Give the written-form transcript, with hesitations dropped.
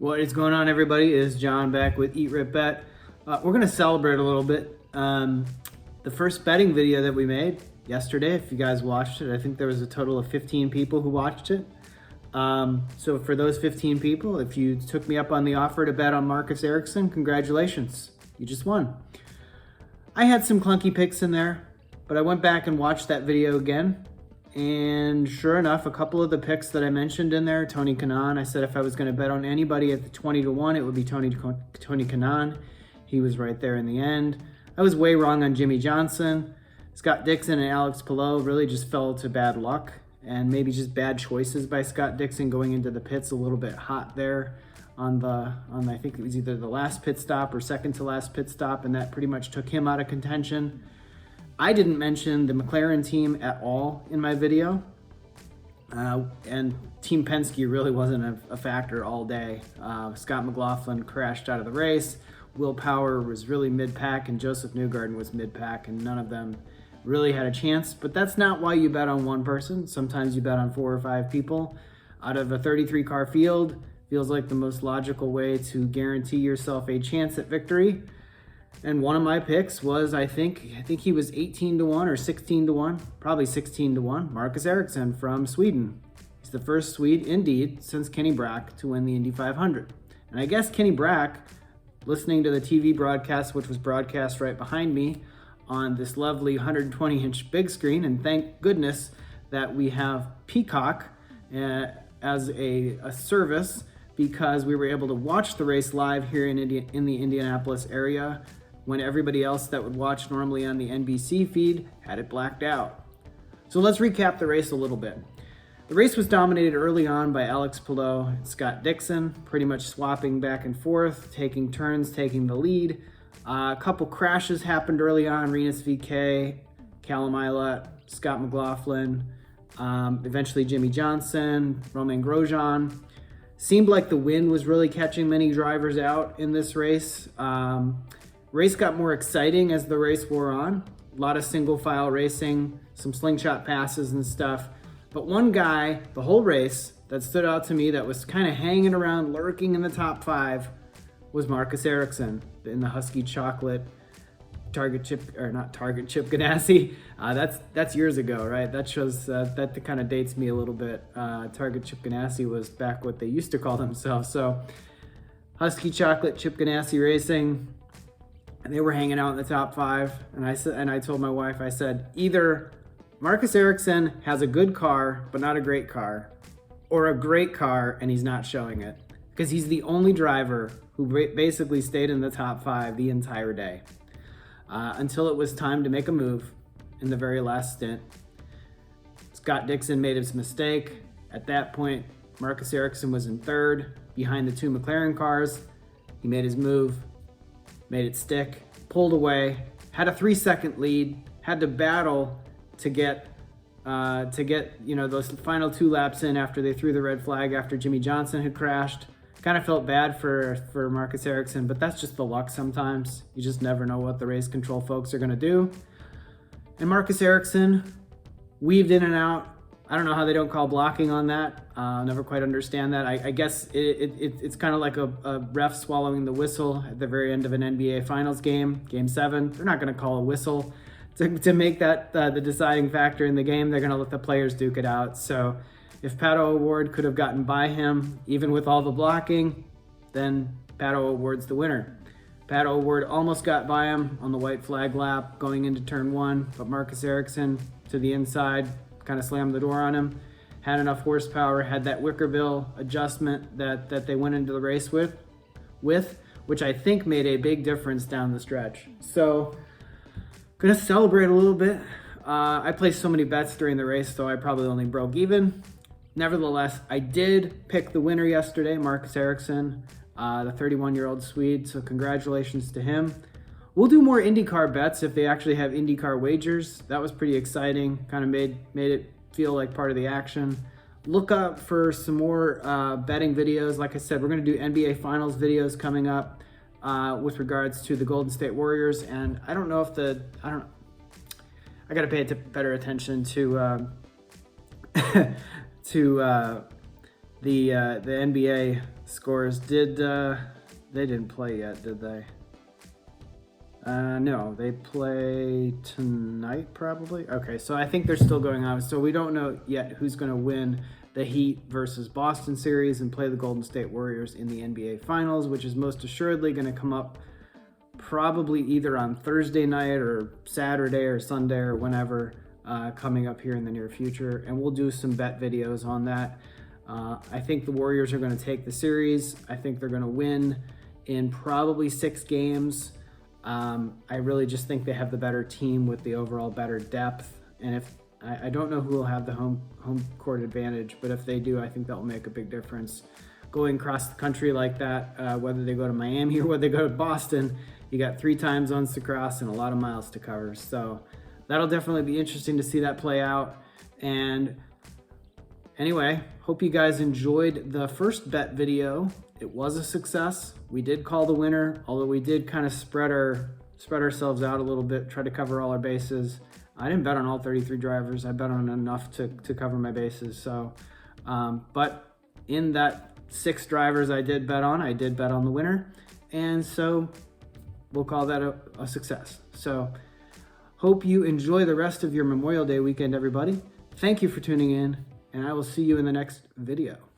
What is going on, everybody? It is John back with Eat Rip Bet. We're going to celebrate a little bit. The first betting video that we made yesterday, if you guys watched it, I think there was a total of 15 people who watched it. So for those 15 people, if you took me up on the offer to bet on Marcus Ericsson, congratulations. You just won. I had some clunky picks in there, but I went back and watched that video again. And sure enough, a couple of the picks that I mentioned in there, Tony Kanaan, I said if I was going to bet on anybody at the 20-1, it would be Tony Kanaan. He was right there in the end. I was way wrong on Jimmy Johnson. Scott Dixon and Alex Payout really just fell to bad luck and maybe just bad choices by Scott Dixon going into the pits a little bit hot there on I think it was either the last pit stop or second to last pit stop, and that pretty much took him out of contention. I didn't mention the McLaren team at all in my video, and Team Penske really wasn't a factor all day. Scott McLaughlin crashed out of the race. Will Power was really mid-pack, and Joseph Newgarden was mid-pack, and none of them really had a chance. But that's not why you bet on one person. Sometimes you bet on 4 or 5 people. Out of a 33-car field, feels like the most logical way to guarantee yourself a chance at victory. And one of my picks was, I think he was 18-1 or 16-1, probably 16-1, Marcus Ericsson from Sweden. He's the first Swede, indeed, since Kenny Brack to win the Indy 500. And I guess Kenny Brack, listening to the TV broadcast, which was broadcast right behind me on this lovely 120-inch big screen, and thank goodness that we have Peacock as a service, because we were able to watch the race live here in the Indianapolis area, when everybody else that would watch normally on the NBC feed had it blacked out. So let's recap the race a little bit. The race was dominated early on by Alex Payout and Scott Dixon, pretty much swapping back and forth, taking turns, taking the lead. A couple crashes happened early on, Rinus VeeKay, Callum Ilott, Scott McLaughlin, eventually Jimmy Johnson, Romain Grosjean. Seemed like the wind was really catching many drivers out in this race. Race got more exciting as the race wore on. A lot of single file racing, some slingshot passes and stuff. But one guy, the whole race, that stood out to me that was kind of hanging around, lurking in the top 5, was Marcus Ericsson in the Husky Chocolate Target Chip Ganassi. That's years ago, right? That shows that kind of dates me a little bit. Target Chip Ganassi was back what they used to call themselves. So Husky Chocolate Chip Ganassi Racing. And they were hanging out in the top 5, and I told my wife, I said, either Marcus Ericsson has a good car but not a great car, or a great car and he's not showing it, because he's the only driver who basically stayed in the top 5 the entire day until it was time to make a move in the very last stint. Scott Dixon made his mistake. At that point, Marcus Ericsson was in 3rd behind the 2 McLaren cars. He made his move, made it stick, pulled away, had a 3-second lead, had to battle to get those final 2 laps in after they threw the red flag after Jimmy Johnson had crashed. Kind of felt bad for Marcus Ericsson, but that's just the luck sometimes. You just never know what the race control folks are going to do. And Marcus Ericsson weaved in and out. I don't know how they don't call blocking on that. Never quite understand that. I guess it's kind of like a ref swallowing the whistle at the very end of an NBA Finals game, Game 7. They're not going to call a whistle to make that the deciding factor in the game. They're going to let the players duke it out. So if Pato O'Ward could have gotten by him, even with all the blocking, then Pato O'Ward's the winner. Pato O'Ward almost got by him on the white flag lap going into turn 1, but Marcus Ericsson to the inside kind of slammed the door on him, had enough horsepower, had that Wickerville adjustment that they went into the race with, which I think made a big difference down the stretch. So, gonna celebrate a little bit. I placed so many bets during the race, so I probably only broke even. Nevertheless, I did pick the winner yesterday, Marcus Ericsson, the 31-year-old Swede, so congratulations to him. We'll do more IndyCar bets if they actually have IndyCar wagers. That was pretty exciting. Kind of made it feel like part of the action. Look up for some more betting videos. Like I said, we're going to do NBA Finals videos coming up with regards to the Golden State Warriors. And I don't know if I got to pay better attention to the NBA scores. They didn't play yet, did they? No, they play tonight probably. Okay, so I think they're still going on. So we don't know yet who's going to win the Heat versus Boston series and play the Golden State Warriors in the NBA Finals, which is most assuredly going to come up probably either on Thursday night or Saturday or Sunday or whenever, coming up here in the near future. And we'll do some bet videos on that. I think the Warriors are going to take the series. I think they're going to win in probably 6 games. I really just think they have the better team with the overall better depth. And if I don't know who will have the home court advantage, but if they do, I think that will make a big difference. Going across the country like that, whether they go to Miami or whether they go to Boston, you got 3 time zones to cross and a lot of miles to cover. So that'll definitely be interesting to see that play out. And anyway, hope you guys enjoyed the first bet video. It was a success. We did call the winner, although we did kind of spread ourselves out a little bit, try to cover all our bases. I didn't bet on all 33 drivers. I bet on enough to cover my bases. So, but in that 6 drivers I did bet on the winner. And so we'll call that a success. So hope you enjoy the rest of your Memorial Day weekend, everybody. Thank you for tuning in, and I will see you in the next video.